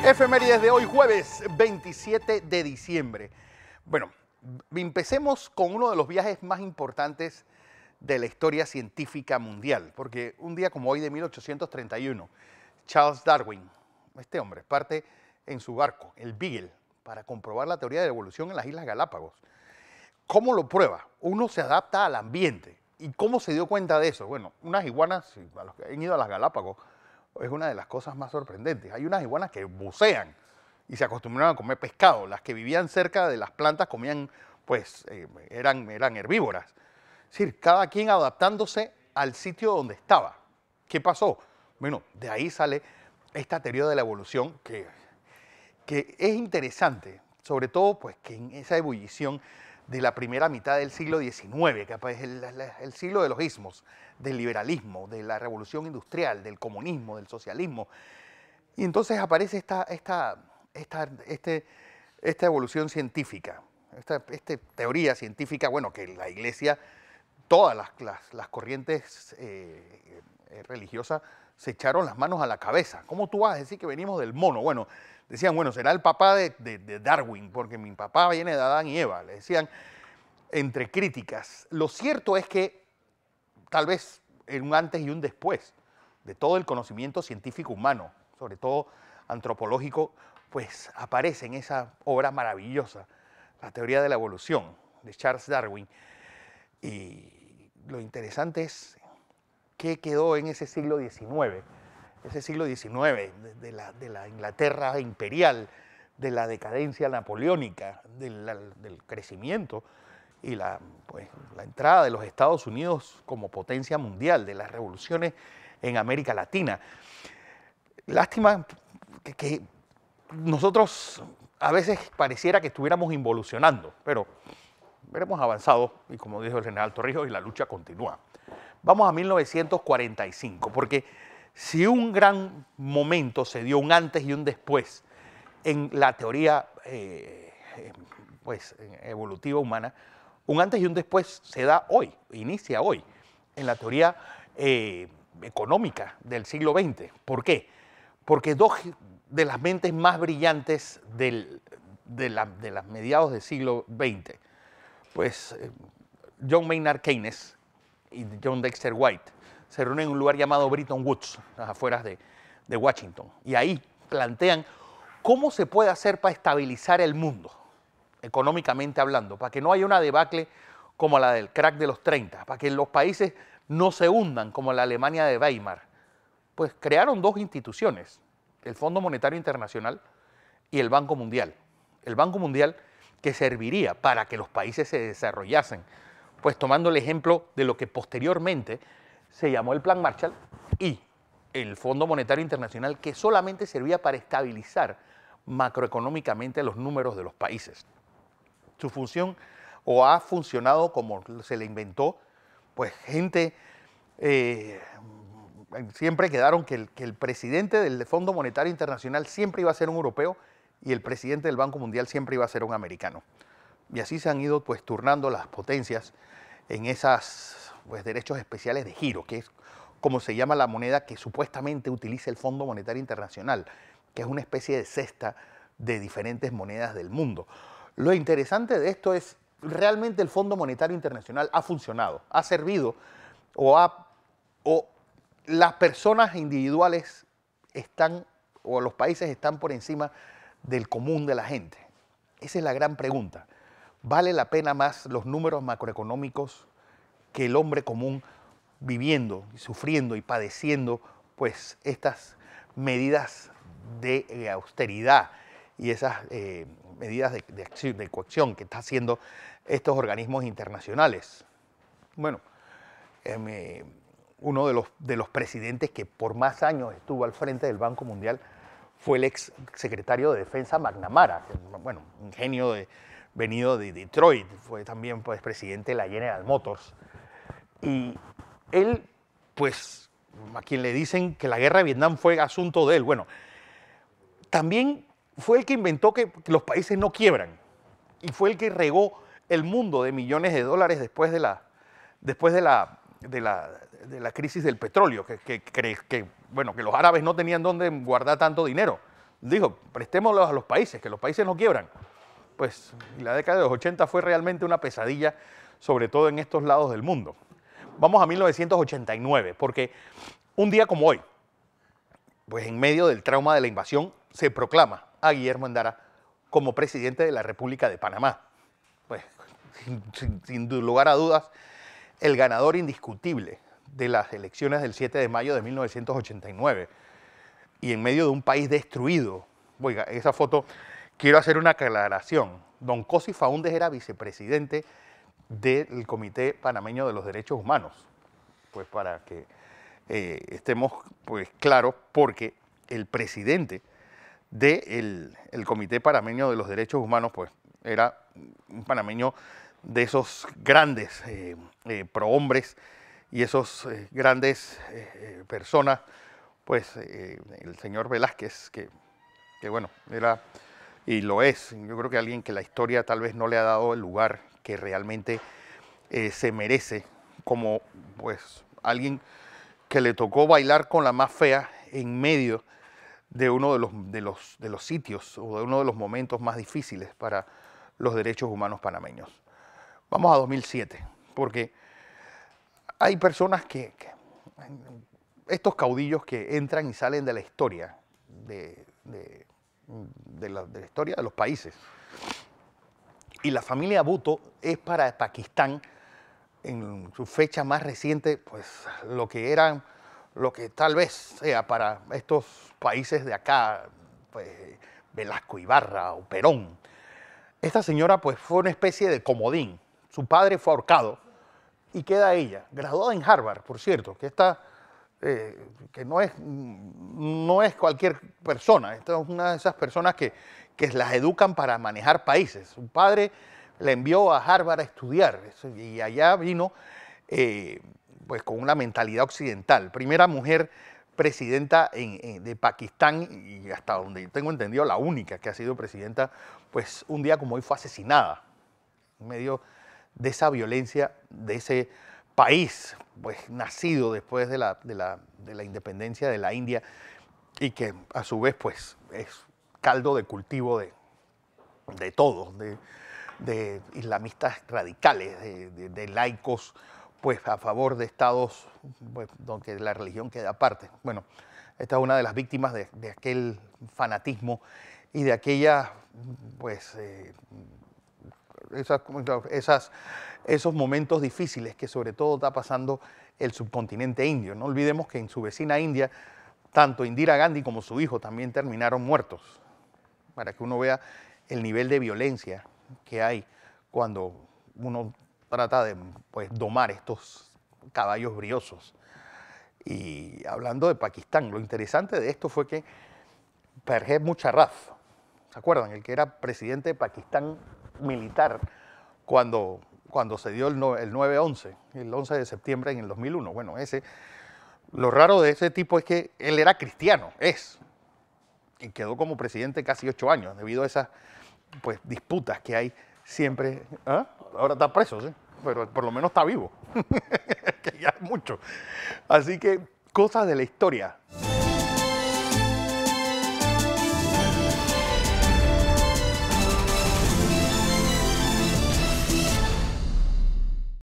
Efemérides de hoy, jueves 27 de diciembre. Bueno, empecemos con uno de los viajes más importantes de la historia científica mundial, porque un día como hoy de 1831, Charles Darwin, este hombre, parte en su barco, el Beagle, para comprobar la teoría de la evolución en las Islas Galápagos. ¿Cómo lo prueba? Uno se adapta al ambiente. ¿Y cómo se dio cuenta de eso? Bueno, unas iguanas, a los que han ido a las Galápagos, es una de las cosas más sorprendentes. Hay unas iguanas que bucean y se acostumbraron a comer pescado. Las que vivían cerca de las plantas comían, pues, eran herbívoras. Es decir, cada quien adaptándose al sitio donde estaba. ¿Qué pasó? Bueno, de ahí sale esta teoría de la evolución que es interesante, sobre todo pues que en esa ebullición de la primera mitad del siglo XIX, que es el siglo de los ismos, del liberalismo, de la revolución industrial, del comunismo, del socialismo. Y entonces aparece esta evolución científica, esta teoría científica, bueno, que la Iglesia, todas las corrientes religiosas se echaron las manos a la cabeza. ¿Cómo tú vas a decir que venimos del mono? Bueno, decían, bueno, será el papá de Darwin, porque mi papá viene de Adán y Eva. Le decían entre críticas. Lo cierto es que tal vez en un antes y un después de todo el conocimiento científico humano, sobre todo antropológico, pues aparece en esa obra maravillosa, la teoría de la evolución de Charles Darwin. Y lo interesante es qué quedó en ese siglo XIX. Ese siglo XIX, de la Inglaterra imperial, de la decadencia napoleónica, del crecimiento y la entrada de los Estados Unidos como potencia mundial, de las revoluciones en América Latina. Lástima que nosotros a veces pareciera que estuviéramos involucionando, pero hemos avanzado y como dijo el general Torrijos, y la lucha continúa. Vamos a 1945, porque si un gran momento se dio, un antes y un después en la teoría evolutiva humana, un antes y un después se da hoy, inicia hoy, en la teoría económica del siglo XX. ¿Por qué? Porque dos de las mentes más brillantes de las mediados del siglo XX, pues John Maynard Keynes y John Dexter White, se reúnen en un lugar llamado Bretton Woods, a las afueras de Washington, y ahí plantean cómo se puede hacer para estabilizar el mundo, económicamente hablando, para que no haya una debacle como la del crack de los 30, para que los países no se hundan como la Alemania de Weimar. Pues crearon dos instituciones, el Fondo Monetario Internacional y el Banco Mundial. El Banco Mundial que serviría para que los países se desarrollasen, pues tomando el ejemplo de lo que posteriormente se llamó el Plan Marshall, y el Fondo Monetario Internacional, que solamente servía para estabilizar macroeconómicamente los números de los países. Su función o ha funcionado como se le inventó, pues gente, siempre quedaron que el presidente del Fondo Monetario Internacional siempre iba a ser un europeo y el presidente del Banco Mundial siempre iba a ser un americano. Y así se han ido pues turnando las potencias en esas pues derechos especiales de giro, que es como se llama la moneda que supuestamente utiliza el Fondo Monetario Internacional, que es una especie de cesta de diferentes monedas del mundo. Lo interesante de esto es, realmente el Fondo Monetario Internacional ha funcionado, ha servido, o las personas individuales están, o los países están por encima del común de la gente. Esa es la gran pregunta. ¿Vale la pena más los números macroeconómicos que el hombre común viviendo, sufriendo y padeciendo pues estas medidas de austeridad y esas medidas de coacción que están haciendo estos organismos internacionales? Bueno, uno de los presidentes que por más años estuvo al frente del Banco Mundial fue el ex secretario de Defensa McNamara, bueno, un genio venido de Detroit, fue también pues, presidente de la General Motors. Y él, pues, a quien le dicen que la guerra de Vietnam fue asunto de él, bueno, también fue el que inventó que los países no quiebran y fue el que regó el mundo de millones de dólares después de la crisis del petróleo, que los árabes no tenían dónde guardar tanto dinero. dijo, prestémoslos a los países, que los países no quiebran. Pues la década de los 80 fue realmente una pesadilla, sobre todo en estos lados del mundo. Vamos a 1989, porque un día como hoy, pues en medio del trauma de la invasión, se proclama a Guillermo Endara como presidente de la República de Panamá. Pues sin lugar a dudas, el ganador indiscutible de las elecciones del 7 de mayo de 1989. Y en medio de un país destruido. Oiga, esa foto, quiero hacer una aclaración. Don Cosi Faúndez era vicepresidente del Comité Panameño de los Derechos Humanos. Pues para que estemos pues claros, porque el presidente del Comité Panameño de los Derechos Humanos pues era un panameño de esos grandes prohombres y esos grandes personas, pues el señor Velázquez, que bueno, era y lo es. Yo creo que alguien que la historia tal vez no le ha dado el lugar que realmente se merece, como pues alguien que le tocó bailar con la más fea en medio de uno de los sitios o de uno de los momentos más difíciles para los derechos humanos panameños. Vamos a 2007, porque hay personas estos caudillos que entran y salen de la historia, de la historia de los países. Y la familia Bhutto es para Pakistán, en su fecha más reciente, pues lo que tal vez sea para estos países de acá, pues Velasco Ibarra o Perón. Esta señora pues fue una especie de comodín. Su padre fue ahorcado y queda ella, graduada en Harvard, por cierto, que no es cualquier persona. Esta es una de esas personas que las educan para manejar países. Su padre la envió a Harvard a estudiar y allá vino pues con una mentalidad occidental. Primera mujer presidenta de Pakistán y hasta donde tengo entendido la única que ha sido presidenta, pues un día como hoy fue asesinada en medio de esa violencia de ese país, pues nacido después de la independencia de la India y que a su vez pues es caldo de cultivo de todos, de islamistas radicales, de laicos pues a favor de estados pues, donde la religión queda aparte. Bueno, esta es una de las víctimas de aquel fanatismo y de aquella pues esos momentos difíciles que sobre todo está pasando el subcontinente indio. No olvidemos que en su vecina India, tanto Indira Gandhi como su hijo también terminaron muertos, para que uno vea el nivel de violencia que hay cuando uno trata de pues, domar estos caballos briosos. Y hablando de Pakistán, lo interesante de esto fue que Pervez Musharraf, ¿se acuerdan? El que era presidente de Pakistán militar cuando se dio el 9-11, el 11 de septiembre en el 2001. Bueno, lo raro de ese tipo es que él era cristiano, y quedó como presidente casi 8 años debido a esas pues, disputas que hay siempre. ¿Ah? Ahora está preso, ¿sí? Pero por lo menos está vivo, que ya es mucho. Así que cosas de la historia.